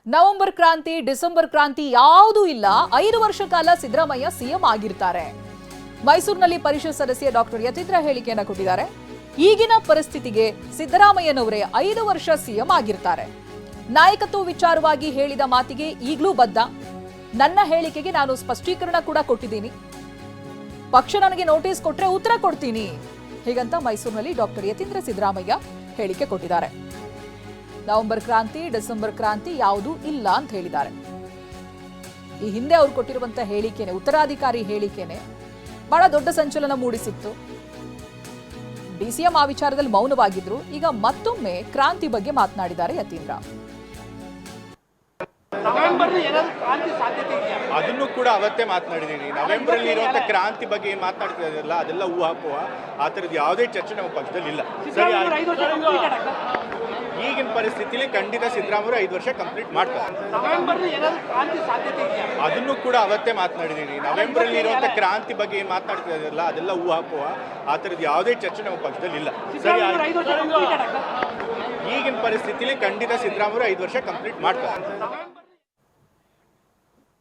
November ಕ್ರಾಂತಿ, December ಕ್ರಾಂತಿ ಯಾವುದೂ ಇಲ್ಲ. 5 ವರ್ಷ ಕಾಲ ಸಿದ್ದರಾಮಯ್ಯ ಸಿಎಂ ಆಗಿರ್ತಾರೆ. ಮೈಸೂರಿನಲ್ಲಿ ಪರಿಷತ್ ಸದಸ್ಯ ಡಾಕ್ಟರ್ ಯತೀಂದ್ರ ಹೇಳಿಕೆಯನ್ನು ಕೊಟ್ಟಿದ್ದಾರೆ. ಈಗಿನ ಪರಿಸ್ಥಿತಿಗೆ ಸಿದ್ದರಾಮಯ್ಯನವರೇ 5 ವರ್ಷ ಸಿಎಂ ಆಗಿರ್ತಾರೆ. ನಾಯಕತ್ವ ವಿಚಾರವಾಗಿ ಹೇಳಿದ ಮಾತಿಗೆ ಈಗಲೂ ಬದ್ಧ. ನನ್ನ ಹೇಳಿಕೆಗೆ ನಾನು ಸ್ಪಷ್ಟೀಕರಣ ಕೂಡ ಕೊಟ್ಟಿದ್ದೀನಿ. ಪಕ್ಷ ನನಗೆ ನೋಟಿಸ್ ಕೊಟ್ರೆ ಉತ್ತರ ಕೊಡ್ತೀನಿ. ಹೀಗಂತ ಮೈಸೂರಿನಲ್ಲಿ ಡಾಕ್ಟರ್ ಯತೀಂದ್ರ ಸಿದ್ದರಾಮಯ್ಯ ಹೇಳಿಕೆ ಕೊಟ್ಟಿದ್ದಾರೆ. ನವೆಂಬರ್ ಕ್ರಾಂತಿ, ಡಿಸೆಂಬರ್ ಕ್ರಾಂತಿ ಯಾವುದೂ ಇಲ್ಲ ಅಂತ ಹೇಳಿದ್ದಾರೆ. ಈ ಹಿಂದೆ ಅವರು ಕೊಟ್ಟಿರುವಂತಹ ಹೇಳಿಕೆನೆ, ಉತ್ತರಾಧಿಕಾರಿ ಹೇಳಿಕೆನೆ ಬಹಳ ದೊಡ್ಡ ಸಂಚಲನ ಮೂಡಿಸಿತ್ತು. ಡಿಸಿಎಂ ಆ ವಿಚಾರದಲ್ಲಿ ಮೌನವಾಗಿದ್ರು. ಈಗ ಮತ್ತೊಮ್ಮೆ ಕ್ರಾಂತಿ ಬಗ್ಗೆ ಮಾತನಾಡಿದ್ದಾರೆ ಯತೀಂದ್ರ. ಅದನ್ನು ಕೂಡ ಅವತ್ತೇ ಮಾತನಾಡಿದ್ದೀನಿ. ನವೆಂಬರ್ ಅಲ್ಲಿ ಇರುವಂತ ಕ್ರಾಂತಿ ಬಗ್ಗೆ ಏನ್ ಮಾತನಾಡ್ತಾ ಇದ್ರಲ್ಲ, ಅದೆಲ್ಲ ಊಹಾಪೋಹ. ಆ ತರದ್ದು ಯಾವುದೇ ಚರ್ಚೆ ನಮ್ಮ ಪಕ್ಷದಲ್ಲಿ ಇಲ್ಲ. ಸರಿ, ಈಗಿನ ಪರಿಸ್ಥಿತಿಲಿ ಖಂಡಿತ ಸಿದ್ದರಾಮಯ್ಯ 5 ವರ್ಷ ಕಂಪ್ಲೀಟ್ ಮಾಡ್ತಾರೆ. ಅದನ್ನು ಕೂಡ ಅವತ್ತೇ ಮಾತನಾಡಿದ್ದೀನಿ. ನವೆಂಬರ್ ಅಲ್ಲಿ ಇರುವಂತ ಕ್ರಾಂತಿ ಬಗ್ಗೆ ಏನ್ ಮಾತನಾಡ್ತಾ ಇದ್ರಲ್ಲ, ಅದೆಲ್ಲ ಊಹಾಪೋಹ. ಆ ತರದ್ದು ಯಾವುದೇ ಚರ್ಚೆ ನಮ್ಮ ಪಕ್ಷದಲ್ಲಿ ಇಲ್ಲ. ಸರಿ, ಈಗಿನ ಪರಿಸ್ಥಿತಿಲಿ ಖಂಡಿತ ಸಿದ್ದರಾಮಯ್ಯ 5 ವರ್ಷ ಕಂಪ್ಲೀಟ್ ಮಾಡ್ತಾರೆ.